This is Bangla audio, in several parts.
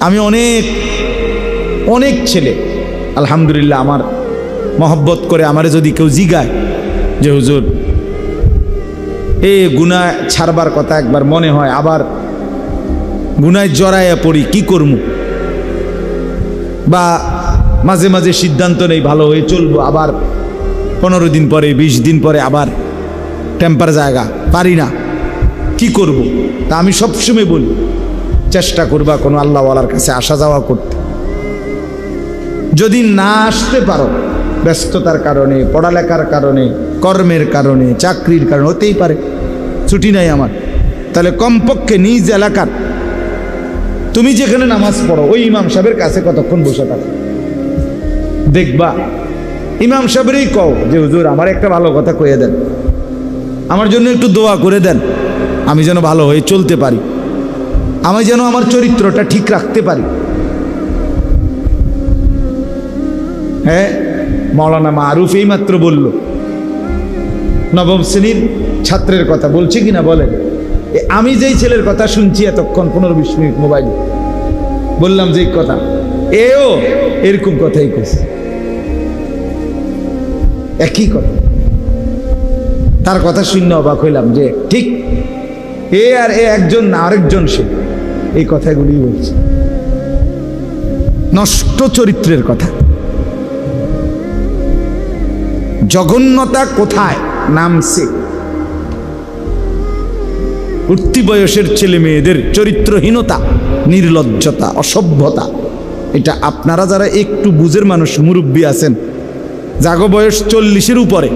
আমি অনেক অনেক ছেলে আলহামদুলিল্লাহ আমার মহব্বত করে আমারে যদি কেউ জিগায় যে হুজুর গুনাহ ছাড়বার কথা একবার মনে হয়, আবার গুনায় জড়াইয়া পড়ি, কি করবো? বা মাঝে মাঝে সিদ্ধান্ত নেই ভালো হয়ে চলবো, আবার 15 দিন পরে 20 দিন পরে আবার টেম্পার জায়গা, পারি না, কি করব? তা আমি সবসময় বলি চেষ্টা করবা কোনো আল্লাহওয়ালার কাছে আসা যাওয়া করতে। যদি না আসতে পারো ব্যস্ততার কারণে, পড়ালেখার কারণে, কর্মের কারণে, চাকরির কারণে, হতেই পারে ছুটি নাই আমার, তাহলে কমপক্ষে নিজ এলাকার তুমি যেখানে নামাজ পড়ো ওই ইমাম সাহেবের কাছে কতক্ষণ বসে থাকো, দেখবা ইমাম সাহেবেরই কও যে হুজুর আমার একটা ভালো কথা কয়ে দেন, আমার জন্য একটু দোয়া করে দেন, আমি যেন ভালো হয়ে চলতে পারি, আমি যেন আমার চরিত্রটা ঠিক রাখতে পারি। হ্যাঁ, মাওলানা মারুফ এই মাত্র বলল, নবম শ্রেণীর ছাত্রের কথা বলছে কিনা বলেন? আমি যেই ছেলের কথা শুনছি এতক্ষণ 15-20 মিনিট মোবাইলে বললাম যে কথা, এও এরকম কথাই কইছে, একই কথা। তার কথা শুনে অবাক হইলাম যে ঠিক এ আর এ একজন না, আরেকজন সে এই কথাগুলি বলছে, নষ্ট চরিত্রের কথা। জঘন্যতা কোথায় নামছে? উঠতি বয়সের ছেলে মেয়েদের চরিত্রহীনতা, নির্লজ্জতা, অসভ্যতা, এটা আপনারা যারা একটু বুঝের মানুষ, মুরব্বী আছেন, জাগো বয়স 40-এর উপরে,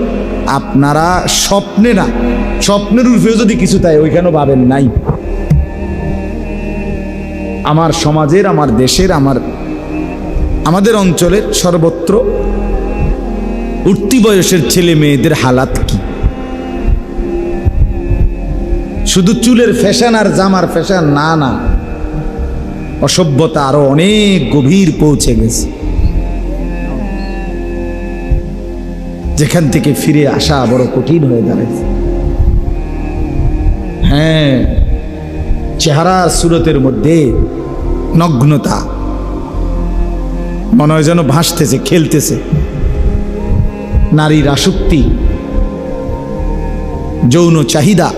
আপনারা স্বপ্নে না, স্বপ্নের রূপেও যদি কিছু তাই ওইখানেও ভাবেন নাই। আমার সমাজের, আমার দেশের, আমাদের অঞ্চলের সর্বত্র উঠতি বয়সের ছেলে মেয়েদের হালাত কি? শুধু চুলের ফ্যাশন আর জামার ফ্যাশন না, না, অসভ্যতা আরো অনেক গভীর পৌঁছে গেছে, যেখান থেকে ফিরে আসা বড় কঠিন হয়ে দাঁড়াচ্ছে। হ্যাঁ, চেহারা সুরতের মধ্যে নগ্নতা, মনে হয় যেন ভাসতেছে, খেলতেছে। নারীর আসক্তি, যৌন চাহিদা,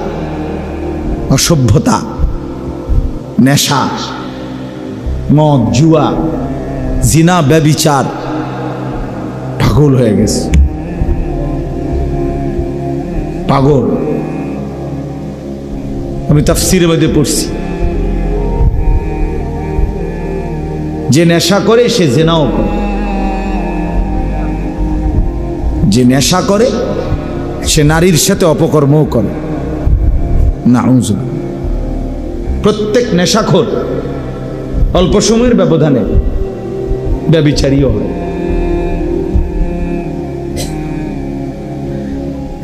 অসভ্যতা, নেশা, মদ, জুয়া, জিনা, ব্যভিচার, পাগল হয়ে গেছে, পাগল। আমি তাফসীরের মধ্যে পড়ছি যে নেশা করে সে জিনাও করে, যে নেশা করে সে নারীর সাথে অপকর্মও করে। নাউযুবিল্লাহ। প্রত্যেক নেশাখোর অল্প সময়ের ব্যবধানে ব্যভিচারীও হয়।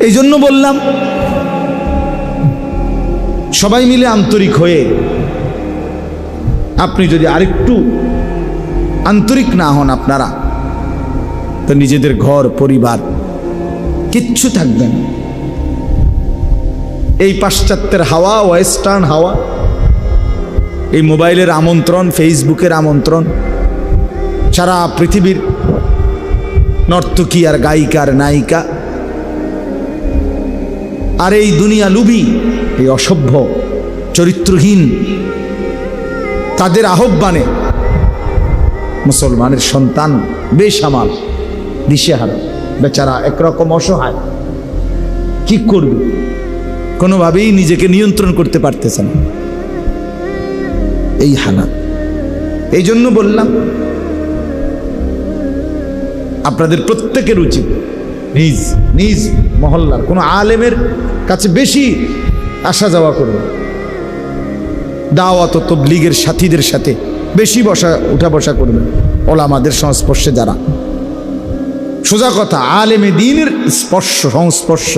এই জন্য বললাম সবাই মিলে আন্তরিক হয়ে, আপনি যদি আরেকটু আন্তরিক না হন আপনারা, তো নিজেদের ঘর পরিবার কিচ্ছু থাকবে না। এই পাশ্চাত্যের হাওয়া, ওয়েস্টার্ন হাওয়া, এই মোবাইলের আমন্ত্রণ, ফেসবুকের আমন্ত্রণ, সারা পৃথিবীর নর্তকী আর গায়িকার নায়িকা, আর এই দুনিয়া লুবি, এই অসভ্য চরিত্রহীন, তাদের আহ্বানে মুসলমানের সন্তান বেসামাল, দিশেহারা, বেচারা একরকম অসহায়, কি করবে? কোনোভাবেই নিজেকে নিয়ন্ত্রণ করতে পারতেছে না, এই হালাত। এই জন্য বললাম আপনাদের প্রত্যেকের উচিত নিজ নিজ মহল্লার কোনো আলেমের কাছে বেশি আসা যাওয়া করবে, দাওয়াত ও তাবলীগের সাথীদের সাথে বেশি উঠা বসা করবেন, ওলামাদের সংস্পর্শে যারা। সোজা কথা, আলেমে দ্বীনের সংস্পর্শ,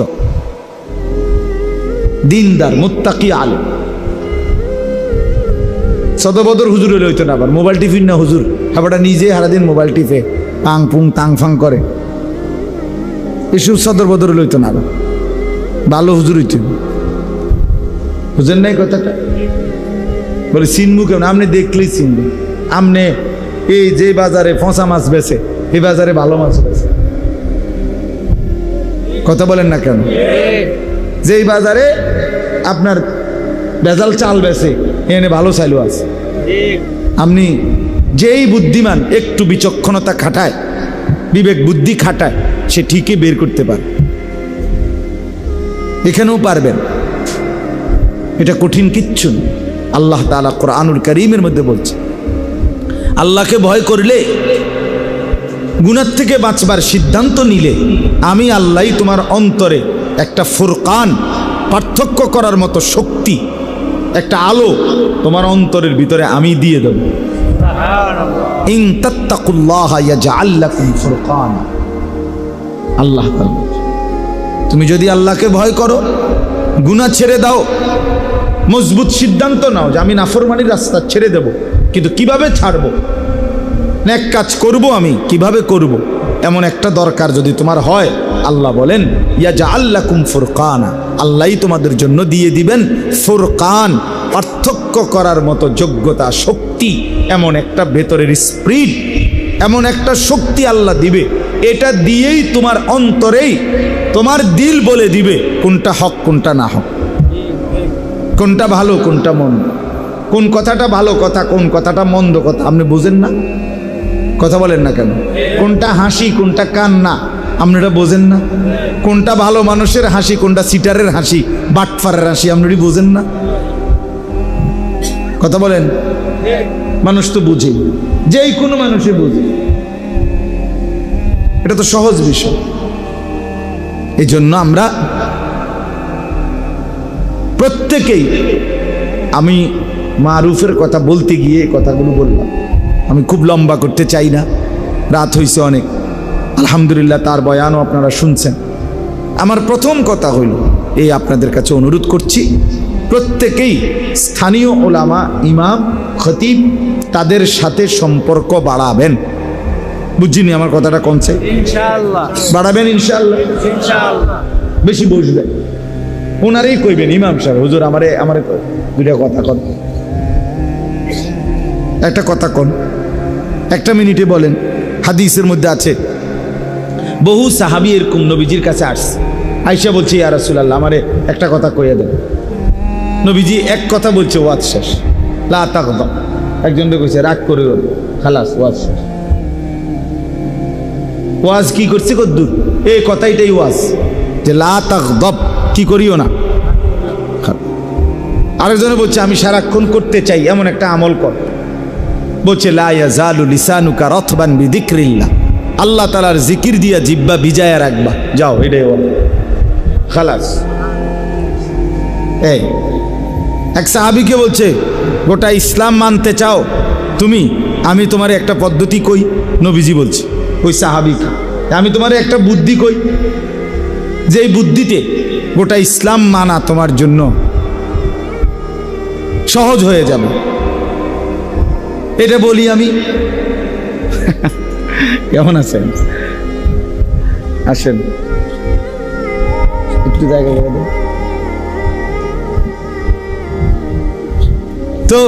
দিনদার মুত্তাকি আলেম। সদবদর হুজুর হলে হইতো না, আবার মোবাইল টিফিন না হুজুর, হাবাটা নিজে সারাদিন মোবাইল টিপে পাং পুং তাং ফাং করে, এসব সদর বদর লইতো না, ভালো হুজুর হইতো। বুঝেন নাই কথাটা? বলে চিনবো কেমন? আপনি দেখলেই চিনবেন। আমনে এই যে বাজারে ফসা মাছ বেছে এই বাজারে ভালো মাছ বেছে, কথা বলেন না কেন? যেই বাজারে আপনার ভেজাল চাল বেছে এনে ভালো চাইলো আছে। আপনি যেই বুদ্ধিমান একটু বিচক্ষণতা খাটায়, বিবেক বুদ্ধি খাটায়, সে ঠিকই বের করতে পারে। এখানেও পারবেন, এটা কঠিন কিচ্ছু না। আল্লাহ তাআলা কোরআনুল কারীমের মধ্যে বলছে, আল্লাহকে ভয় করলে, গুনাহ থেকে বাঁচবার সিদ্ধান্ত নিলে আমি আল্লাহই তোমার অন্তরে একটা ফুরকান, পার্থক্য করার মতো শক্তি, একটা আলো তোমার অন্তরের ভিতরে আমি দিয়ে দেব। ইন তাত্তাকুল্লাহ ইয়াজআল লাকুম ফুরকানা। আল্লাহ তাআলা, তুমি যদি আল্লাহকে ভয় করো, গুনাহ ছেড়ে দাও, মজবুত সিদ্ধান্ত নাও যে আমি নাফরমানির রাস্তা ছেড়ে দেব, কিন্তু কিভাবে ছাড়বো, নেক কাজ করব, আমি কিভাবে করব, এমন একটা দরকার যদি তোমার হয়, আল্লাহ বলেন ইয়াজআল লাকুম ফুরকানা, আল্লাহই তোমাদের জন্য দিয়ে দিবেন ফুরকান, পার্থক্য করার মতো যোগ্যতা, শক্তি, এমন একটা ভেতরের স্পিরিট, এমন একটা শক্তি আল্লাহ দিবে। এটা দিয়েই তোমার অন্তরেই তোমার দিল বলে দিবে কোনটা হক কোনটা না হক, কোনটা ভালো কোনটা মন্দ, কোন কথাটা ভালো কথা কোন কথাটা মন্দ কথা। আপনি বুঝেন না, কথা বলেন না কেন? কোনটা হাসি কোনটা কান্না আপনারা বোঝেন না? কোনটা ভালো মানুষের হাসি কোনটা সিটারের হাসি, বাটফারের হাসি আপনারা বোঝেন না? কথা বলেন। মানুষ তো বুঝে, যেই কোনো মানুষই বুঝে, এটা তো সহজ বিষয়। এই জন্য আমরা প্রত্যেকেই, আমি মারুফের কথা বলতে গিয়ে কথাগুলো বললাম, আমি খুব লম্বা করতে চাই না, রাত হয়েছে অনেক। আলহামদুলিল্লাহ তার বয়ানও আপনারা শুনছেন। আমার প্রথম কথা হইল এই, আপনাদের কাছে অনুরোধ করছি, প্রত্যেকেই স্থানীয় ওলামা, ইমাম, খতিব, তাদের সাথে সম্পর্ক বাড়াবেন। বুঝিনি আমার কথাটা কোনছে? ইনশাআল্লাহ বাড়াবেন, ইনশাআল্লাহ, ইনশাআল্লাহ। বেশি বসবেন, ওনারেই কইবেন, ইমাম সাহেব হুজুর আমারে দুইটা কথা কন, একটা কথা কন, একটা মিনিটে বলেন। হাদিসের মধ্যে আছে, বহু সাহাবী এরকম নবীজির কাছে আসছে, আয়েশা বলছে ইয়া রাসূলুল্লাহ আমারে একটা কথা কইয়া দেন। নবীজি এক কথা বলছে, ওয়াজ শেষ, লা তাগদাব। একজনকে কইছে রাগ করে খালাস, ওয়াজ শেষ। ওয়াজ কি করছে কদ্দুর, এই কথাইটাই ওয়াজ, যে লা তাগদাব, কি করিও না। আরেকজনে বলছে আমি সারাক্ষণ করতে চাই এমন একটা আমল কর, বলছে লা ইয়াজালু লিসানুকা রাতবান বিযিকরিল্লাহ, আল্লাহ তাআলার জিকির দিয়া জিহ্বা ভিজায়া রাখবা, যাও, এটাই খালাস। এই এক সাহাবীকে বলছে গোটা ইসলাম মানতে চাও তুমি, আমি তোমার একটা পদ্ধতি কই। নবীজি বলছে ওই সাহাবীকে, আমি তোমার একটা বুদ্ধি কই, যে এই বুদ্ধিতে গোটা ইসলাম মানা তোমার জন্য সহজ হয়ে যাবে। এটা বলি আমি। কেমন আছেন? আসেন একটু জায়গা করে দেন তো।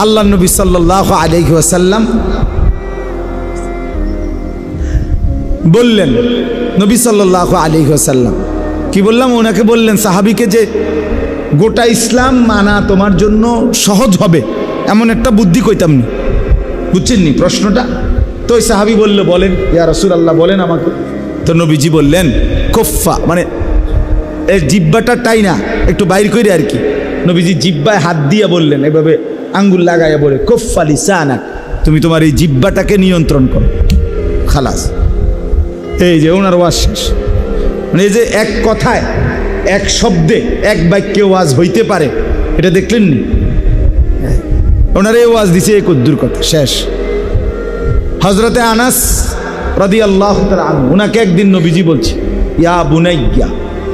আল্লাহ নবী সাল্লাল্লাহু আলাইহি ওয়াসাল্লাম বললেন, নবী সাল্লাল্লাহু আলাইহি ওয়াসাল্লাম কি বললাম, ওনাকে বললেন সাহাবীকে, যে গোটা ইসলাম মানা তোমার জন্য সহজ হবে এমন একটা বুদ্ধি কইতাম নি। বুঝছেন নি প্রশ্নটা? তো ওই সাহাবী বলল, বলেন ইয়া রাসূলুল্লাহ, বলেন আমাকে। তো নবীজি বললেন কুফা, মানে এই জিহ্বাটা টাই না, একটু বাইর করে আর কি। নবীজি জিহ্বায় হাত দিয়া বললেন, এভাবে আঙ্গুল লাগাইয়া বলে, কুফা লিসানাক, তুমি তোমার এই জিহ্বাটাকে নিয়ন্ত্রণ করো, খালাস। এই যে ওনার ওয়াজ শেষ। মানে এই যে এক কথায়, এক শব্দে, এক বাক্যে ওয়াজ হইতে পারে, এটা দেখলেন নি? ওনার এই ওয়াজ দিছে এই কদ্দুর কথা, শেষ। হযরতে আনাস রাদিয়াল্লাহু তাআলা আনহু, ওনাকে একদিন নবীজি বলছে, ইয়া বুনাইয়া,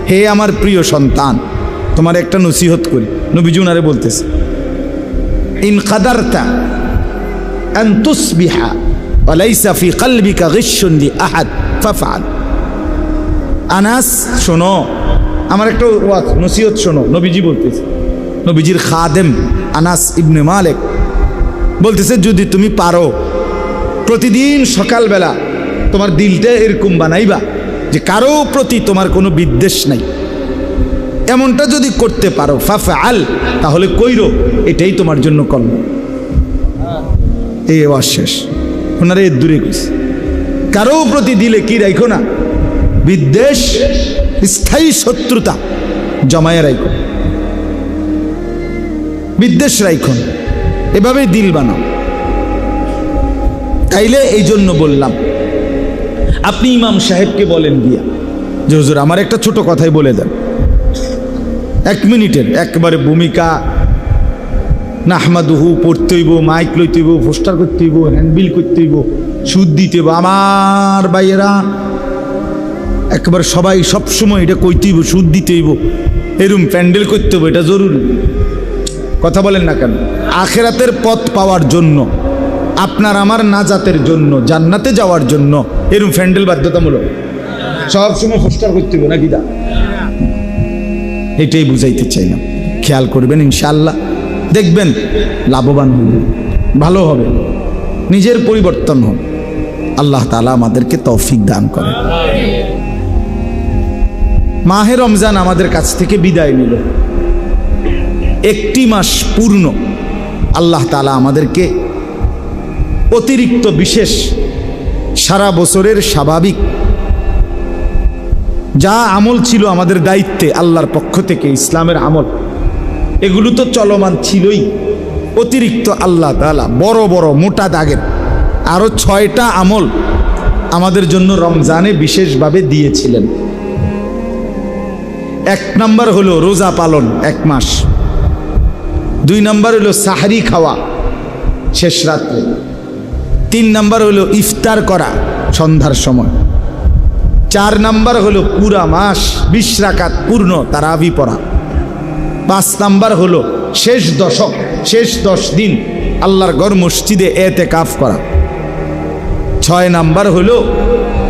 হে আমার প্রিয় সন্তান, তোমার একটা নসিহত করি। নবীজি ওনারে বলতেছে, ইন কাদারতা আন তুসবিহা ওয়া লাইসা ফি কলবিকা গিশশুন লি আহাদ ফাফআল। আনাস শোনো, আমার একটা নসিহত শোনো। নবীজি বলতেছে, নবীজির খাদেম আনাস ইবনে মালিক বলতেছে যদি তুমি পারো প্রতিদিন সকালবেলা তোমার দিলটা এরকম বানাইবা যে কারো প্রতি তোমার কোনো বিদ্বেষ নাই, এমনটা যদি করতে পারো ফাফআল, তাহলে কইরো, এটাই তোমার জন্য কল্যাণ। এই আওয়াজ শেষ, ওনারা এর দূরে গেছে। কারো প্রতি দিলে কি রাখো না, বিদ্বেষ, স্থায়ী শত্রুতা জমায়ে রাখো, বিদ্বেষ রাখো না, এভাবেই দিল বানাও। তাইলে এই জন্য বললাম, আপনি ইমাম সাহেবকে বলেন গিয়া যে হুজুর আমার একটা ছোট কথাই বলে দেন, 1 মিনিটের একবারে ভূমিকা, নাহমাদুহু পড়তে হইব, মাইক লইতে হইব, পোস্টার করতে হইব, হ্যান্ডবিল করতে হইব, সুদ দিতে হইব। আমার ভাইয়েরা একবার সবাই সবসময় এটা কইতে হইব, সুদ দিতে হইব, এরম প্যান্ডেল করতে হইব, এটা জরুরি। কথা বলেন না কেন? আখেরাতের পথ পাওয়ার জন্য, আপনার আমার নাজাতের জন্য, জান্নাতে যাওয়ার জন্য এরম প্যান্ডেল বাধ্যতামূলক। সবসময় পোস্টার করতে হইব নাকি? দা এটাই বুঝাইতে চাইলাম। খেয়াল করবেন, ইনশাআল্লাহ দেখবেন লাভবান হবেন, ভালো হবে, নিজের পরিবর্তন হবে। আল্লাহ তাআলা আমাদেরকে তৌফিক দান করেন। মাহে রমজান আমাদের কাছ থেকে বিদায় নিল, 1টি মাস পূর্ণ। আল্লাহ তাআলা আমাদেরকে অতিরিক্ত বিশেষ সারা বছরের স্বাভাবিক যা আমল ছিল আমাদের দায়িত্বে আল্লাহর পক্ষ থেকে, ইসলামের আমল, এগুলো তো চলমান ছিলই। অতিরিক্ত আল্লাহ তাআলা বড় বড় মোটা দাগের আরো 6টা আমল আমাদের জন্য রমজানে বিশেষভাবে দিয়েছিলেন। 1 নাম্বার হলো রোজা পালন 1 মাস, 2 নাম্বার হলো সাহরি খাওয়া শেষ রাত্রে, 3 নাম্বার হলো ইফতার করা সন্ধ্যার সময়, 4 নাম্বার হলো পুরা মাস 20 রাকাত পূর্ণ তারাবি পড়া, 5 নাম্বার হলো শেষ দশক, শেষ 10 দিন আল্লাহর ঘর মসজিদে এতেকাফ করা, 6 নাম্বার হলো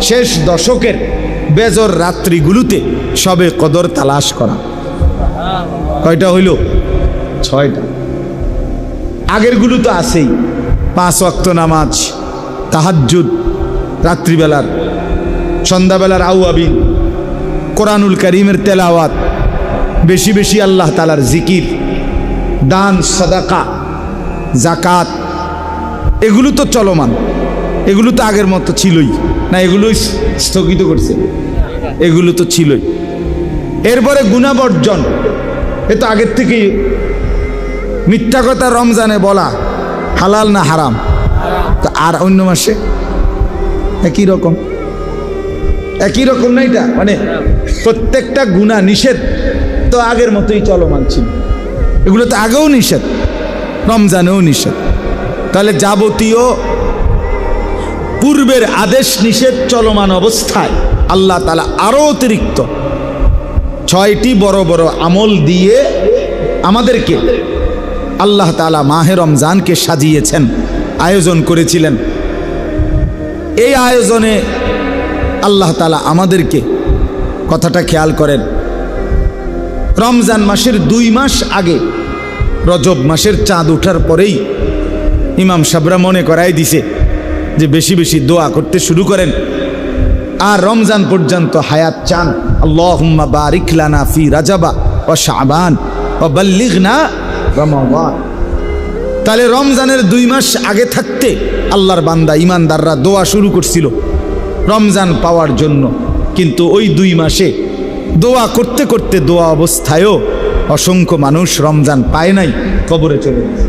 শেষ দশকের বেজর রাত্রিগুলোতে সবে কদর তালাশ করা। কয়টা হইল? 6টা। আগেরগুলো তো আছেই, 5 ওয়াক্ত নামাজ, তাহাজ্জুদ, রাত্রিবেলার, সন্ধ্যাবেলার আউয়াবিন, কোরআনুল কারীমের তেলাওয়াত, বেশি বেশি আল্লাহ তাআলার জিকির, দান, সাদাকা, জাকাত, এগুলো তো চলমান, এগুলো তো আগের মতো ছিলই না, এগুলোই স্থগিত করছে, এগুলো তো ছিলই। এরপরে গুনাহ বর্জন, এ তো আগের থেকেই। মিথ্যা কথা রমজানে বলা হালাল না হারাম? তো আর অন্য মাসে একই রকম, একই রকম না? এটা মানে প্রত্যেকটা গুনাহ নিষেধ তো আগের মতোই চলমান ছিল, এগুলো তো আগেও নিষেধ, রমজানেও নিষেধ। তাহলে যাবতীয় পূর্বের আদেশ নিষেধ চলমান অবস্থায় আল্লাহ তাআলা আরো অতিরিক্ত 6টি বড় বড় আমল দিয়ে আমাদেরকে আল্লাহ তাআলা মাহে রমজানকে সাজিয়েছেন, আয়োজন করেছিলেন। এই আয়োজনে আল্লাহ তাআলা আমাদেরকে, কথাটা খেয়াল করেন, রমজান মাসের 2 মাস আগে, রজব মাসের চাঁদ ওঠার পরেই ইমাম সাহেবরা মনে করাই দিছে যে বেশি বেশি দোয়া করতে শুরু করেন, আর রমজান পর্যন্ত হায়াত চান। আল্লাহুম্মা বারিক লানা ফি রাজাবা ওয়া শাবান ওয়া বাল্লিগনা রমাদান। তাহলে রমজানের 2 মাস আগে থাকতে আল্লাহর বান্দা ইমানদাররা দোয়া শুরু করছিল রমজান পাওয়ার জন্য, কিন্তু ওই 2 মাসে দোয়া করতে করতে দোয়া অবস্থায়ও অসংখ্য মানুষ রমজান পায় নাই, কবরে চলে গেছে।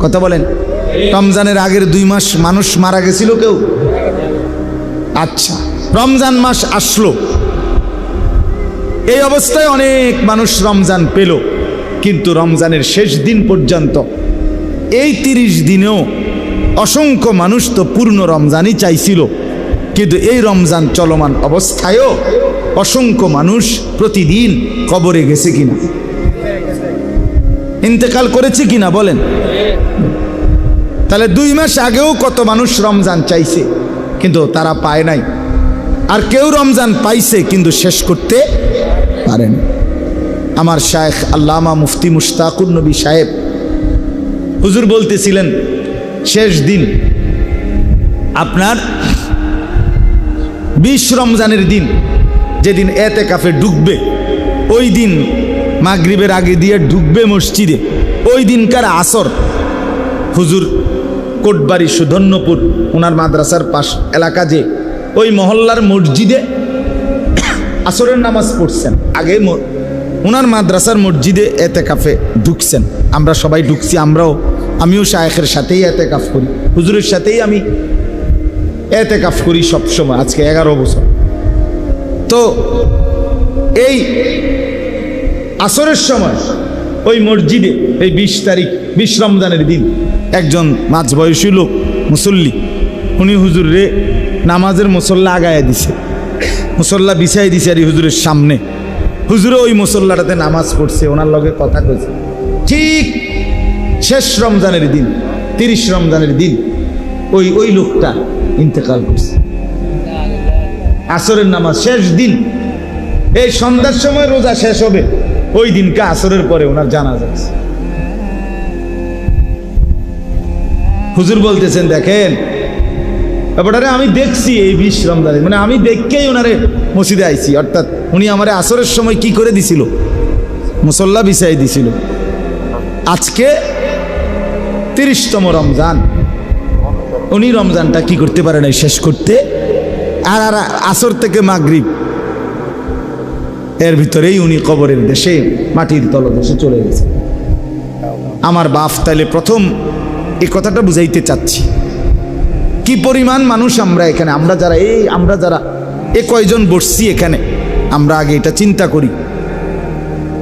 কথা বলেন, রমজানের আগের 2 মাস মানুষ মারা গেছিল কেউ? আচ্ছা, রমজান মাস আসলো, এই অবস্থায় অনেক মানুষ রমজান পেল, কিন্তু রমজানের শেষ দিন পর্যন্ত এই 30 দিনেও অসংখ্য মানুষ তো পূর্ণ রমজানই চাইছিল, কিন্তু এই রমজান চলমান অবস্থায়ও অসংখ্য মানুষ প্রতিদিন কবরে গেছে কিনা, ইন্তেকাল করেছে কিনা বলেন? তাহলে 2 মাস আগেও কত মানুষ রমজান চাইছে কিন্তু তারা পায় নাই, আর কেউ রমজান পাইছে কিন্তু শেষ করতে পারেন। আমার শায়েখ আল্লামা মুফতি মুশতাকুর নবী সাহেব হুজুর বলতেছিলেন শেষ দিন আপনার 20 রমজানের দিন, যেদিন এতেকাফে ঢুকবে, ওই দিন মাগরিবের আগে দিয়ে ঢুকবে মসজিদে, ওই দিনকার আসর হুজুর কোটবাড়ি সুধন্যপুর ওনার মাদ্রাসার পাশ এলাকা, যে ওই মহল্লার মসজিদে আসরের নামাজ পড়ছেন। আগে ওনার মাদ্রাসার মসজিদে এতেকাফে ঢুকছেন, আমরা সবাই ঢুকছি, আমিও শায়েখের সাথেই এতেকাফ করি, হুজুরের সাথেই আমি এতেকাফ করি সবসময়, আজকে 11 বছর। তো এই আসরের সময় ওই মসজিদে এই 20 তারিখ 20 রমজানের দিন একজন মাঝবয়সী লোক মুসল্লি, উনি হুজুরে নামাজের মুসল্লা আগায় দিছে, মুসল্লা বিছাই দিছে আর হুজুরের সামনে। হুজুরে ওই মুসল্লাটাতে নামাজ পড়ছে, ওনার লগে কথা কইছে। ঠিক শেষ রমজানের দিন 30 রমজানের দিন ওই লোকটা ইন্তেকাল করছে। আসরের নামাজ শেষ দিন, এই সন্ধ্যার সময় রোজা শেষ হবে, ওই দিনকে আসরের পরে ওনার জানাজা আছে। হুজুর বলতেছেন দেখেন ব্যাপারটা আমি দেখছি এই 20 রমজানে, মানে আমি দেখকেই ওনারে মসজিদে আইছি, অর্থাৎ উনি আমারে আসরের সময় কি করে দিছিল, মুসল্লা বিছাই দিছিল। আজকে 30তম রমজান, উনি রমজানটা কি করতে পারে নাই শেষ করতে, আর আসর থেকে মাগরিব এর ভিতরেই উনি কবরের দেশে মাটির তলদেশে চলে গেছে। আমার বাপ তাইলে প্রথম এই কথাটা বুঝাইতে চাচ্ছি, কি পরিমাণ মানুষ আমরা এখানে, আমরা যারা কয়জন বসছি এখানে, আমরা আগে এটা চিন্তা করি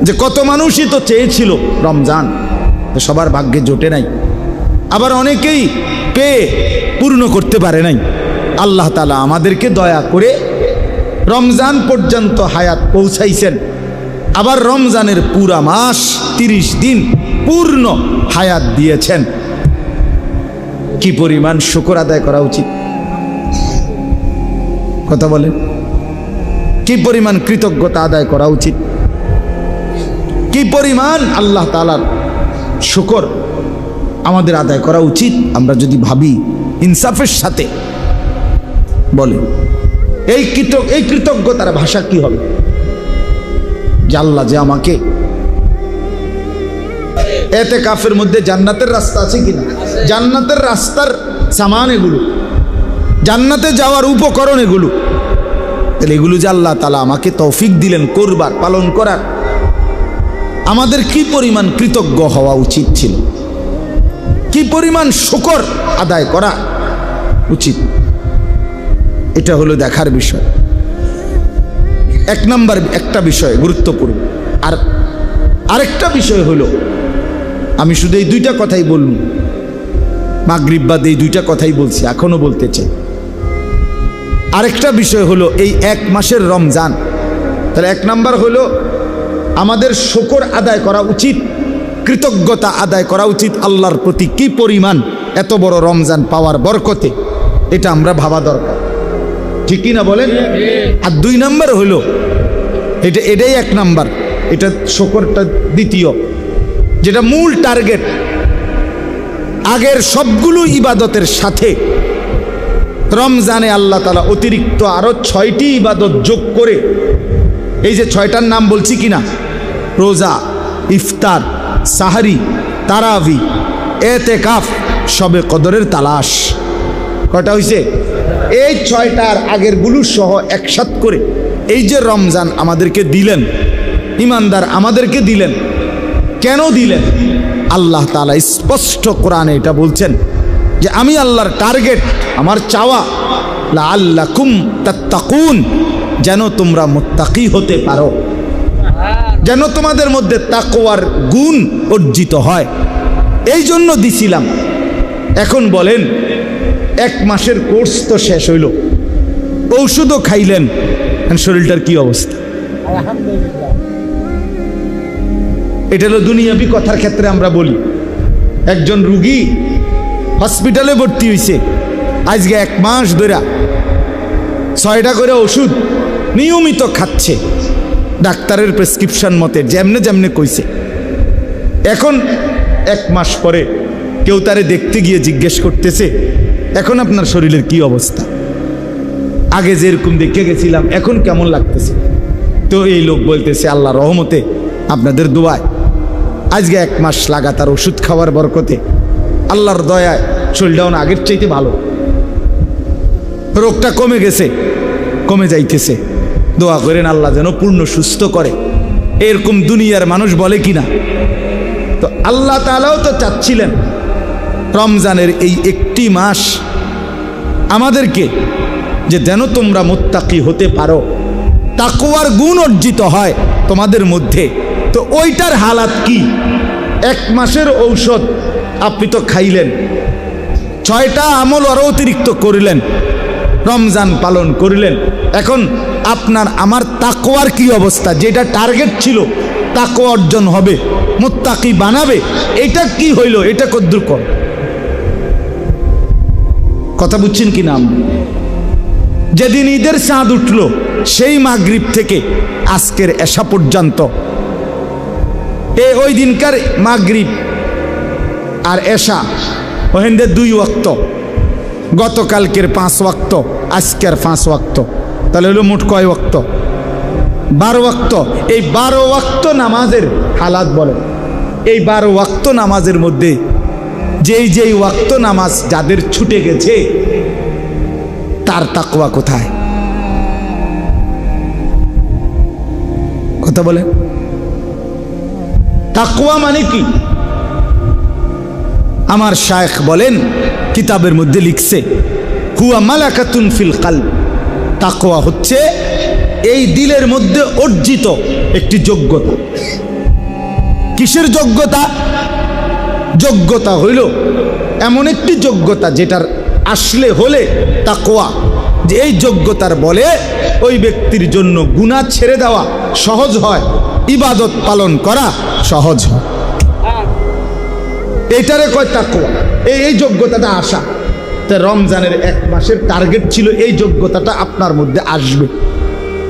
যে কত মানুষই তো চেয়েছিল রমজান, সবার ভাগ্যে জোটে নাই, আবার অনেকেই পেয়ে পূর্ণ করতে পারে নাই। আল্লাহ তাআলা আমাদেরকে দয়া করে রমজান পর্যন্ত হায়াত পৌঁছাইছেন, আবার রমজানের পুরা মাস 30 দিন পূর্ণ হায়াত দিয়েছেন। কি পরিমাণ শুকর আদায় করা উচিত, কথা বলেন, কি পরিমাণ কৃতজ্ঞতা আদায় করা উচিত, কি পরিমাণ আল্লাহ তাআলার শুকর আমাদের আদায় করা উচিত। আমরা যদি ভাবি ইনসাফের সাথে, বলে এই কৃতজ্ঞতার ভাষা কি হবে, যে আল্লাহ যে আমাকে এতেকাফের মধ্যে জান্নাতের রাস্তা আছে কিনা, জান্নাতের রাস্তার সামান এগুলো, জান্নাতে যাওয়ার উপকরণ এগুলো, তাহলে এগুলো যে আল্লাহ তাআলা আমাকে তৌফিক দিলেন করবার, পালন করার, আমাদের কি পরিমাণ কৃতজ্ঞ হওয়া উচিত ছিল, কি পরিমাণ শুকর আদায় করা উচিত, এটা হলো দেখার বিষয়। এক নাম্বার একটা বিষয় গুরুত্বপূর্ণ। আর আরেকটা বিষয় হলো, আমি শুধু এই 2টা কথাই বলব, মাগরিব বাদ এই 2টা কথাই বলছি, এখনো বলতে চাই। আরেকটা বিষয় হলো এই 1 মাসের রমজান, তাহলে 1 নাম্বার হলো আমাদের শুকর আদায় করা উচিত, কৃতজ্ঞতা আদায় করা উচিত আল্লাহর প্রতি, কি পরিমাণ এত বড় রমজান পাওয়ার বরকতে, এটা আমরা ভাবা দরকার, ঠিক কি না বলেন? আর 2 নাম্বার হলো, এটাই 1 নাম্বার, এটা শুকরটা দ্বিতীয়, যেটা মূল টার্গেট। আগের সবগুলো ইবাদতের সাথে রমজানে আল্লাহ তাআলা অতিরিক্ত আরো 6টি ইবাদত যোগ করে, এই যে 6টার নাম বলছি কিনা, রোজা, ইফতার, সাহারি, তারাবি, এতেকাফ, শবে কদরের তালাশ, কয়টা হইছে? এই 6টার আগের গুলো সহ একসাথ করে এই যে রমজান আমাদেরকে দিলেন, ইমানদার আমাদেরকে দিলেন, কেন দিলেন? আল্লাহ তাআলা স্পষ্ট কোরআনে এটা বলছেন যে আমি আল্লাহর টার্গেট, আমার চাওয়া, লাআল্লাকুম তাত্তাকুন, যেন তোমরা মুত্তাকি হতে পারো, যেন তোমাদের মধ্যে তাকওয়ার গুণ অর্জিত হয়, এই জন্য দিছিলাম। এখন বলেন 1 মাসের কোর্স তো শেষ হইল, ঔষধও খাইলেন, শরীরটার কি অবস্থা? এটা হলো দুনিয়াবি কথার ক্ষেত্রে আমরা বলি। একজন রুগী হসপিটালে ভর্তি হয়েছে, আজকে 1 মাস ধরে 6টা করে ওষুধ নিয়মিত খাচ্ছে, ডাক্তারের প্রেসক্রিপশন মতে যেমনে যেমনে কইছে। এখন 1 মাস পরে কেউ তারে দেখতে গিয়ে জিজ্ঞেস করতেছে এখন আপনার শরীরের কি অবস্থা, আগে যেরকম দেখে গেছিলাম এখন কেমন লাগতেছে? তো এই লোক বলতেছে আল্লাহ রহমতে আপনাদের দোয়ায় আজকে 1 মাস লাগাতার ওষুধ খাওয়ার বরকতে আল্লাহর দয়ায় শরীরটাও আগের চাইতে ভালো, রোগটা কমে গেছে, কমে যাইতেছে। দোয়া করেন আল্লাহ যেন পূর্ণ সুস্থ করে। এরকম দুনিয়ার মানুষ বলে কিনা? তো আল্লাহ তাআলাও তো চাচ্ছিলেন রমজানের এই একটি মাস আমাদেরকে যে যেন তোমরা মুত্তাকি হতে পারো, তাকওয়ার গুণ অর্জিত হয় তোমাদের মধ্যে। তো ওইটার হালাত কি? 1 মাসের ঔষধ আপনি তো খাইলেন, 6টা আমল আরো অতিরিক্ত করিলেন, রমজান পালন করিলেন। এখন আপনার আমার তাকওয়ার কি অবস্থা? যেটা টার্গেট ছিল তাকওয়া অর্জন হবে, মুত্তাকি বানাবে, এটা কি হইল? এটা কদ্দুর কর কথা বুঝছেন কি না? যেদিন ঈদের চাঁদ উঠল সেই মাগরিব থেকে আজকের এশা পর্যন্ত, ওই দিনকার মাগরিব আর এশা ওহেন্দে 2 ওয়াক্ত, গতকালকের 5 ওয়াক্ত, আজকের 5 ওয়াক্ত, তাহলে হলো মোট কয় ওয়াক্ত? 12 ওয়াক্ত। এই 12 ওয়াক্ত নামাজের হালাত বলে। এই 12 ওয়াক্ত নামাজের মধ্যে যেই ওয়াক্ত নামাজ যাদের ছুটে গেছে তার তাকওয়া কোথায়? কথা বলে। তাকওয়া মানে কি? আমার শায়েখ বলেন, কিতাবের মধ্যে লিখছে হুয়া মালাকাতুন ফিল কলব। তাকওয়া হচ্ছে এই দিলের মধ্যে অর্জিত একটি যোগ্যতা। কিসের যোগ্যতা? যোগ্যতা হইল এমন একটি যোগ্যতা যেটার আসলে হলে তাকওয়া, যে এই যোগ্যতার বলে ওই ব্যক্তির জন্য গুনাহ ছেড়ে দেওয়া সহজ হয়, ইবাদত পালন করা সহজ হয়। এইটারে কয় তাকওয়া। এই যোগ্যতাটা আসা। তা রমজানের 1 মাসের টার্গেট ছিল এই যোগ্যতাটা আপনার মধ্যে আসবে।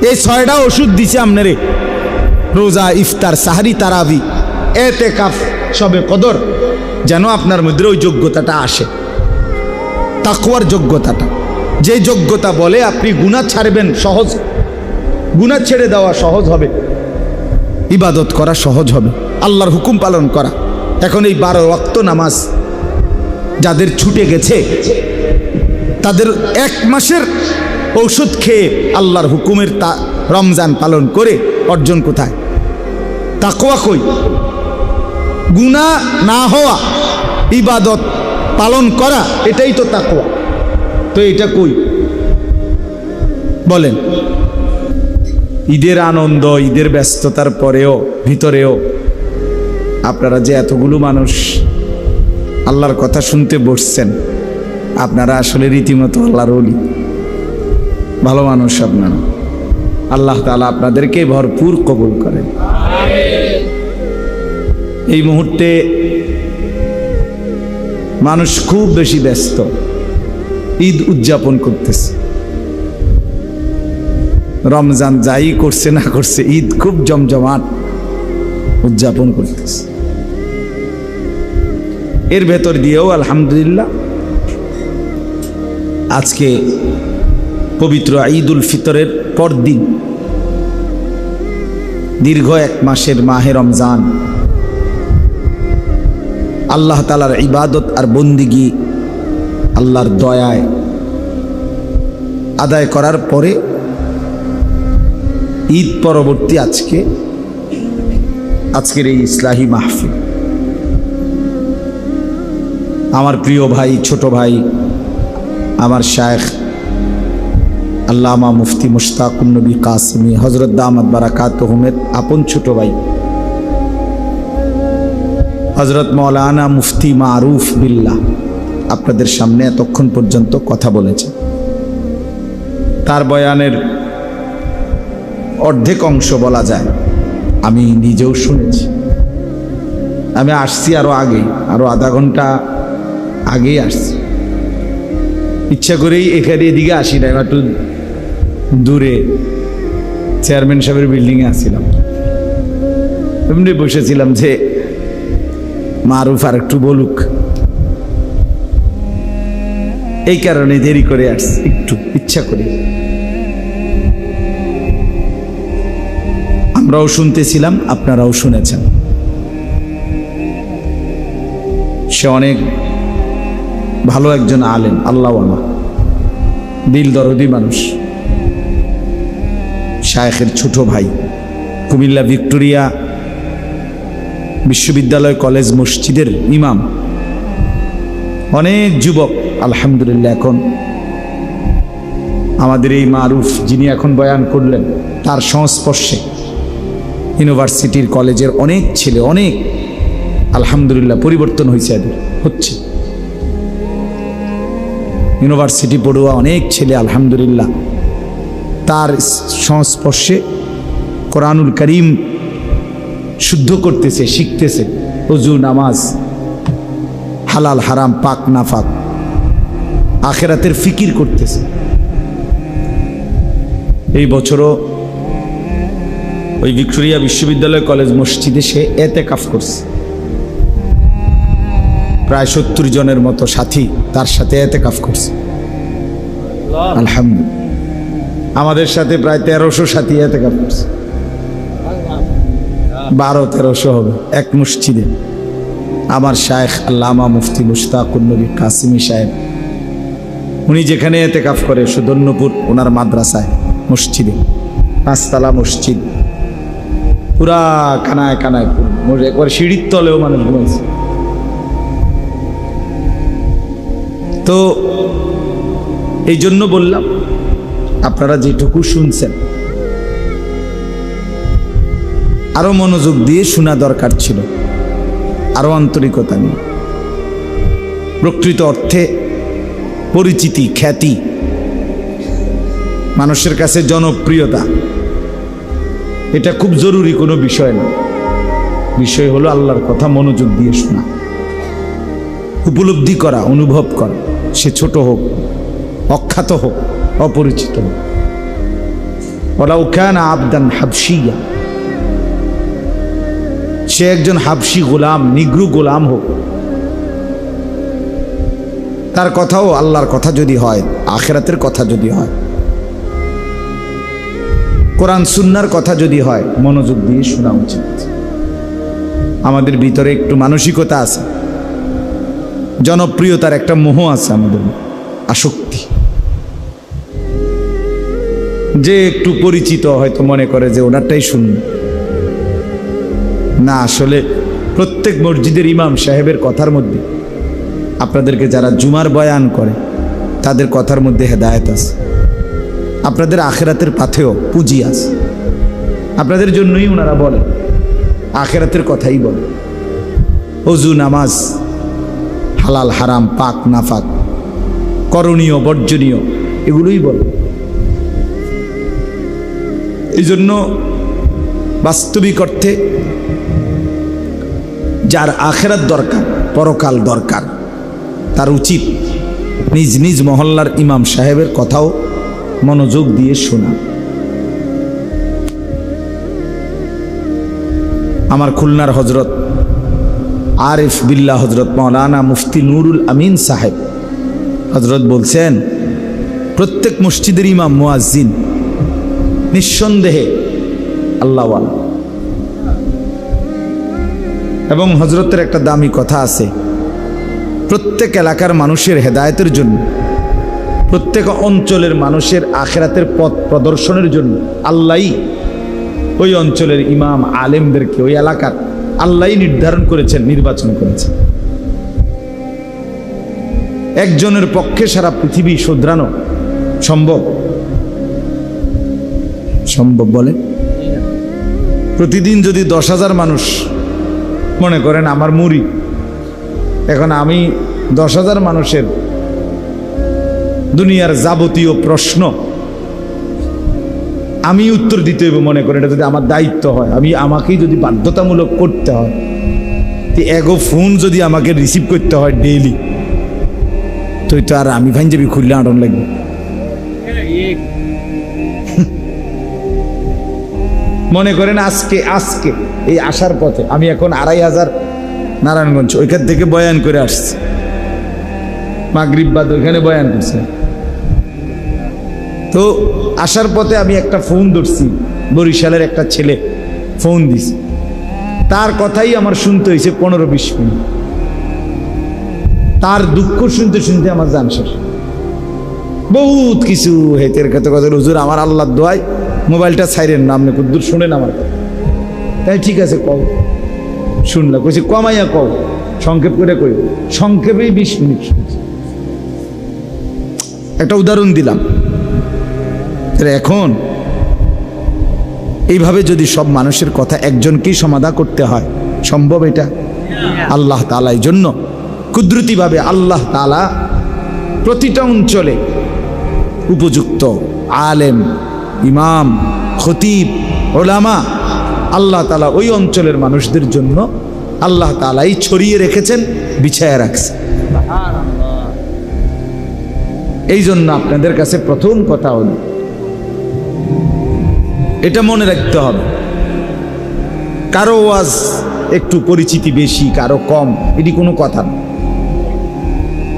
এই 6টা ওষুধ দিছে আপনারে, রোজা, ইফতার, সাহরি, তারাবি, এতেকাফ, শবে কদর, যেন আপনার মধ্যে ওই যোগ্যতাটা আসে, তাকওয়ার যোগ্যতাটা। যে যোগ্যতা বলে আপনি গুনাহ ছাড়বেন সহজ, গুনাহ ছেড়ে দেওয়া সহজ হবে, ইবাদত করা সহজ হবে, আল্লাহর হুকুম পালন করা। এখন এই 12 ওয়াক্ত নামাজ যাদের ছুটে গেছে তাদের 1 মাসের ঔষধ খেয়ে আল্লাহর হুকুমের রমজান পালন করে অর্জন কোথায়? তাকওয়া কই? গুনাহ না হওয়া, ইবাদত পালন করা, এটাই তো তাকওয়া। তো এটা কই বলেন? ঈদের আনন্দ, ঈদের ব্যস্ততার পরেও ভিতরেও আপনারা যে এতগুলো মানুষ আল্লাহর কথা শুনতে বসছেন, আপনারা আসলে রীতিমতো আল্লাহর ওলি, ভালো মানুষ আপনারা। আল্লাহ তাআলা আপনাদেরকে ভরপুর কবুল করেন। এই মুহূর্তে মানুষ খুব বেশি ব্যস্ত, ঈদ উদযাপন করতেছে। রমজান যাই করছে না করছে, ঈদ খুব জমজমাট উদযাপন করতেছে। এর ভেতর দিয়েও আলহামদুলিল্লাহ আজকে পবিত্র ঈদুল ফিতরের পরদিন দীর্ঘ 1 মাসের মাহে রমজান আল্লাহ তাআলার ইবাদত আর বন্দিগি আল্লাহর দয়ায় আদায় করার পরে ঈদ পরবর্তী আজকের এই ইসলাহি মাহফিল, আমার প্রিয় ভাই, ছোট ভাই, আমার শায়েখ আল্লামা মুফতি মুশতাকুন নবী কাসেমি হযরত দামাত বারাকাতুহুমের আপন ছোট ভাই হযরত মাওলানা মুফতি মারুফ বিল্লাহ আপনাদের সামনে এতক্ষণ পর্যন্ত কথা বলেছে। তার বয়ানের অর্ধেক অংশ বলা যায় আমি নিজেও শুনেছি। আমি আসছি আরো আগে, আরো আধা ঘন্টা আগেই আসছি। ইচ্ছা করেই এদিকে আসি না, একটু দূরে চেয়ারম্যান সাহেবের বিল্ডিংয়ে আসছিলাম। এমনি বসেছিলাম যে মারুফ আর একটু বলুক, এই কারণে দেরি করে আসছি, একটু ইচ্ছা করি। আমরাও শুনতেছিলাম, আপনারাও শুনেছেন। সে অনেক ভালো একজন আলেম, আল্লাহওয়ালা, দিল দরদি মানুষ। শায়েখের ছোট ভাই, কুমিল্লা ভিক্টোরিয়া বিশ্ববিদ্যালয় কলেজ মসজিদের ইমাম। অনেক যুবক আলহামদুলিল্লাহ এখন আমাদের এই মারুফ যিনি এখন বয়ান করলেন তার সংস্পর্শে ইউনিভার্সিটির কলেজের অনেক ছেলে, অনেক আলহামদুলিল্লাহ পরিবর্তন হয়েছে, এদের হচ্ছে। ইউনিভার্সিটি পড়ুয়া অনেক ছেলে আলহামদুলিল্লাহ তার সংস্পর্শে কোরআনুল করিম শুদ্ধ করতেছে, শিখতেছে, ওযু, নামাজ, হালাল হারাম, পাক না পাক, আখিরাতের ফিকির করতেছে। এই বছরও ওই ভিক্টোরিয়া বিশ্ববিদ্যালয় কলেজ মসজিদে সে এতেকাফ করছে। প্রায় 70 জনের মতো সাথী তার সাথে এতেকাফ করছে আলহামদুলিল্লাহ। আমাদের সাথে প্রায় 1300 সাথী এতেকাফ করছে, 1200-1300 হবে এক মসজিদে। আমার শায়েখ আল্লামা মুফতি মুশতাকুন নবী কাসিমি সাহেব, উনি যেখানে এতেকাফ করে সুদর্ণপুর, ওনার মাদ্রাসায় মসজিদে, 5 তলা মসজিদ, পুরা কানায় কানায়, একবার সিঁড়ির তলেও মানুষ ঘুমাইছে। তো এই জন্য বললাম, আপনারা যেটুকু শুনছেন আরো মনোযোগ দিয়ে শোনা দরকার ছিল, আরো আন্তরিকতা নিয়ে। প্রকৃত অর্থে পরিচিতি, খ্যাতি, মানুষের কাছে জনপ্রিয়তা, এটা খুব জরুরি কোনো বিষয় না। বিষয় হলো আল্লাহর কথা মনোযোগ দিয়ে শোনা, উপলব্ধি করা, অনুভব করা। সে ছোট হোক, অখ্যাত হোক, অপরিচিত হোক। ওয়ালাউ কানা আবদান হাবশিয়া, সে একজন হাবশি গোলাম, নিগ্রু গোলাম হোক, তার কথাও আল্লাহর কথা যদি হয়, আখিরাতের কথা যদি হয়, কোরআন সুন্নাহর কথা যদি হয়, মনোযোগ দিয়ে শোনা উচিত। আমাদের ভিতরে একটু মানসিকতা আছে, জনপ্রিয়তার একটা মোহ আছে, আমাদের আসক্তি, যে একটু পরিচিত হয়তো মনে করে যে ওনারটাই শুনবে না। আসলে প্রত্যেক মসজিদের ইমাম সাহেবের কথার মধ্যে, আপনাদেরকে যারা জুমার বয়ান করে তাদের কথার মধ্যে হেদায়েত আছে, আপনাদের আখিরাতের পাথেও পুঁজি আছে। আপনাদের জন্যই ওনারা বলে, আখিরাতের কথাই বলে। ওযু, নামাজ, হালাল হারাম, পাক না পাক, করণীয় বর্জনীয়, এগুলোই বলে। এই জন্য বাস্তবিক অর্থে যার আখিরাত দরকার, পরকাল দরকার, তার উচিত নিজ নিজ মহল্লার ইমাম সাহেবের কথাও মনোযোগ দিয়ে শোনা। আমার খুলনার হজরত আরিফ বিল্লাহ হজরত মৌলানা মুফতি নুরুল আমিন সাহেব হজরত বলছেন, প্রত্যেক মসজিদের ইমাম মুয়াজ্জিন নিঃসন্দেহে আল্লাহওয়ালা। এবং হজরতের একটা দামি কথা আছে, প্রত্যেক এলাকার মানুষের হেদায়েতের জন্য, প্রত্যেক অঞ্চলের মানুষের আখিরাতের পথ প্রদর্শনের জন্য আল্লাহই ওই অঞ্চলের ইমাম আলেমদেরকে, ওই এলাকার আল্লাহই নির্ধারণ করেছেন, নির্বাচন করেছেন। একজনের পক্ষে সারা পৃথিবী শুধরানো সম্ভব? সম্ভব বলে? প্রতিদিন যদি 10,000 মানুষ মনে করেন আমার মুরিদ, এখন আমি 10,000 মানুষের দুনিয়ার যাবতীয় প্রশ্ন আমি উত্তর দিতে হইব, মনে করেন এটা যদি আমার দায়িত্ব হয়, আমাকেই যদি বাধ্যতামূলক করতে হয়, এগো ফোন যদি আমাকে রিসিভ করতে হয় ডেইলি, তো আর আমি ভাঞ্জাবি খুললে আটন লাগবে। মনে করেন আজকে এই আসার পথে আমি এখন 2,500 নারায়ণগঞ্জ ওইখান থেকে বয়ান করে আসছি, মাগরিব বাদ ওইখানে বয়ান করছে। তো আসার পথে আমি একটা ফোন ধরছি, বরিশালের একটা ছেলে ফোন দিছে, তার কথাই আমার শুনতে হয়েছে 15-20 মিনিট। তার দুঃখ শুনতে শুনতে আমার জান শেষ। বহুত কিছু হেতের কথা কথা, হুজুর আমার আল্লাহর দোয়ায় মোবাইলটা ছাইরেন না, আপনি কুদ্দুর শুনেন আমার কথা। তাই ঠিক আছে কও, শুনলা, কইছি কমাইয়া কও, সংক্ষেপ করে কই, সংক্ষেপেই 20 মিনিট শুনছি। একটা উদাহরণ দিলাম। এখন এইভাবে যদি সব মানুষের কথা একজনকেই সমাধা করতে হয়, সম্ভব এটা? আল্লাহ তাআলা এই জন্য কুদরতিভাবে আল্লাহ তাআলা প্রতিটা অঞ্চলে উপযুক্ত আলেম, ইমাম, খতিব, ওলামা আল্লাহ তাআলা ওই অঞ্চলের মানুষদের জন্য আল্লাহ তাআলাই ছড়িয়ে রেখেছেন, বিছায়া রাখছে। এই জন্য আপনাদের কাছে প্রথম কথা হল এটা মনে রাখতে হবে, কারো ওয়াজ একটু পরিচিতি বেশি, কারো কম, এটি কোনো কথা না।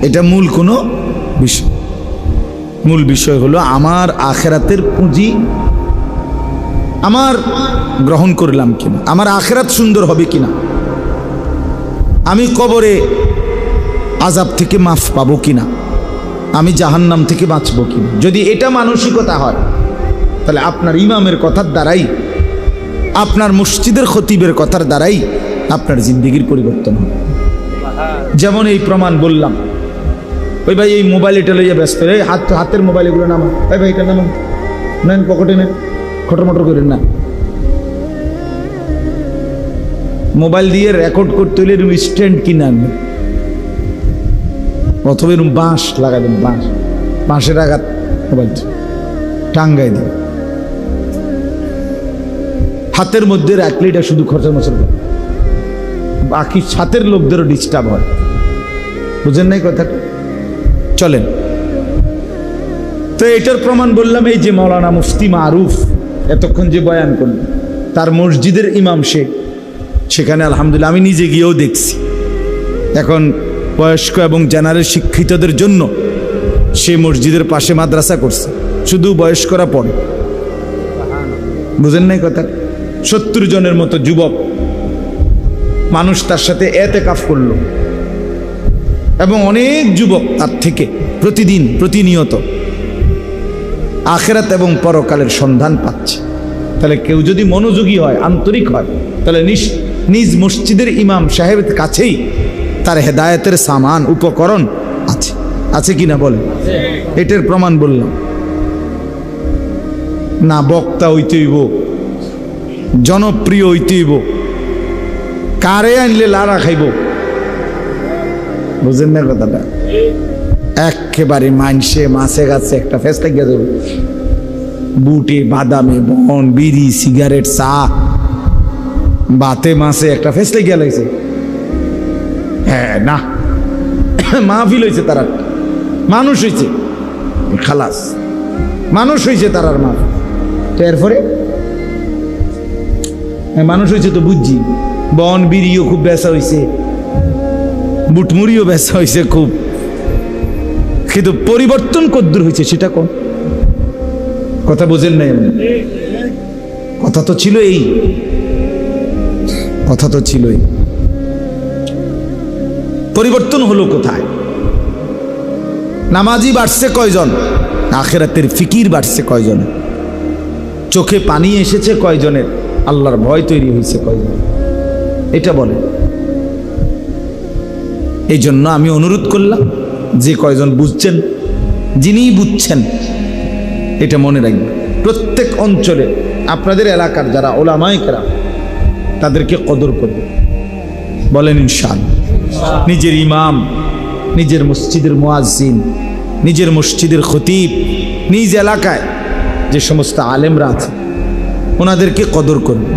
এটা মূল কোনো বিষয়। মূল বিষয় হলো আমার আখেরাতের পুঁজি আমার গ্রহণ করলাম কিনা, আমার আখেরাত সুন্দর হবে কিনা, আমি কবরে আযাব থেকে মাফ পাবো কিনা, আমি জাহান্নাম থেকে বাঁচবো কিনা। যদি এটা মানসিকতা হয়, তাহলে আপনার ইমামের কথার দ্বারাই, আপনার মসজিদের খতিবের কথার দ্বারাই আপনার জিন্দেগির পরিবর্তন হবে। যেমন এই প্রমাণ বললাম, ওই ভাই এই মোবাইল এটা লইয়া ব্যস্ত, এই হাতের মোবাইল এগুলো নামান, ভাই ভাই এটা নামান, নেন পকেটে নেন, খটরমটর করেন না। মোবাইল দিয়ে রেকর্ড করতে হলে এরকম স্ট্যান্ড কিনে আনবেন, অথবা এরকম বাঁশ লাগাবেন, বাঁশের আঘাত মোবাইল টাঙ্গাই দেবেন, হাতের মধ্যে রাখলে এটা শুধু খরচা মশল, বাকি সাথের লোকদেরও ডিস্টার্ব হয়। বুঝেন নাই কথাটা? চলেন তো এটার প্রমাণ বললাম, এই যে মাওলানা মুফতি মারুফ এতক্ষণ যে বয়ান করলেন, তার মসজিদের ইমাম সেখানে আলহামদুলিল্লাহ আমি নিজে গিয়েও দেখছি। এখন বয়স্ক এবং জেনারেল শিক্ষিতদের জন্য সে মসজিদের পাশে মাদ্রাসা করছে, শুধু বয়স্করা পড়ে। বুঝেন নাই কথা? 70 জনের মতো যুবক মানুষ তার সাথে এতেকাফ করলো, এবং অনেক যুবক তার থেকে প্রতিদিন প্রতিনিয়ত আখিরাত এবং পরকালের সন্ধান পাচ্ছে। তাহলে কেউ যদি মনোযোগী হয়, আন্তরিক হয়, তাহলে নিজ মসজিদের ইমাম সাহেবের কাছেই তার হেদায়েতের সামান, উপকরণ আছে। আছে কিনা বলেন? এটার প্রমাণ বললাম না। বক্তা হইতে হইব, জনপ্রিয় হইতে হইব, কারে আনলে লারা খাইব। বুঝেন না কথাটা? একেবারে মানসে মাছে গাছে একটা ফেস লাগিয়ে দেবে, বুটে বাদামে বন, বিড়ি, সিগারেট, চা, বাতে মাছে একটা ফেস লাগিয়ে লাগছে। হ্যাঁ না, মাহফিল হয়েছে, তারা মানুষ হয়েছে, খালাস মানুষ হয়েছে তারার মা। তো এরপরে মানুষ হয়েছে তো বুঝছি, বন বিড়িও খুব বেচা হয়েছে, বুটমুড়িও বেচা হয়েছে খুব, কিন্তু পরিবর্তন কদ্দূর হয়েছে সেটা কোন কথা বোঝেন নাই? কথা তো ছিল এই, কথা তো ছিলই, পরিবর্তন হলো কোথায়? নামাজি বাড়ছে কয়জন? আখিরাতের ফিকির বাড়ছে কয়জন? চোখে পানি এসেছে কয়জনের? আল্লাহর ভয় তৈরি হয়েছে কয়জন? এটা বলে। এই জন্য আমি অনুরোধ করলাম, যে কয়জন বুঝছেন, যিনি বুঝছেন, এটা মনে রাখবেন। প্রত্যেক অঞ্চলে আপনাদের এলাকার যারা ওলামায়ে কেরাম, তাদেরকে কদর করবে, বলেন ইনশাআল্লাহ। নিজের ইমাম, নিজের মসজিদের মুয়াজ্জিন, নিজের মসজিদের খতিব, নিজ এলাকায় যে সমস্ত আলেমরা আছে, ওনাদেরকে কদর করবে।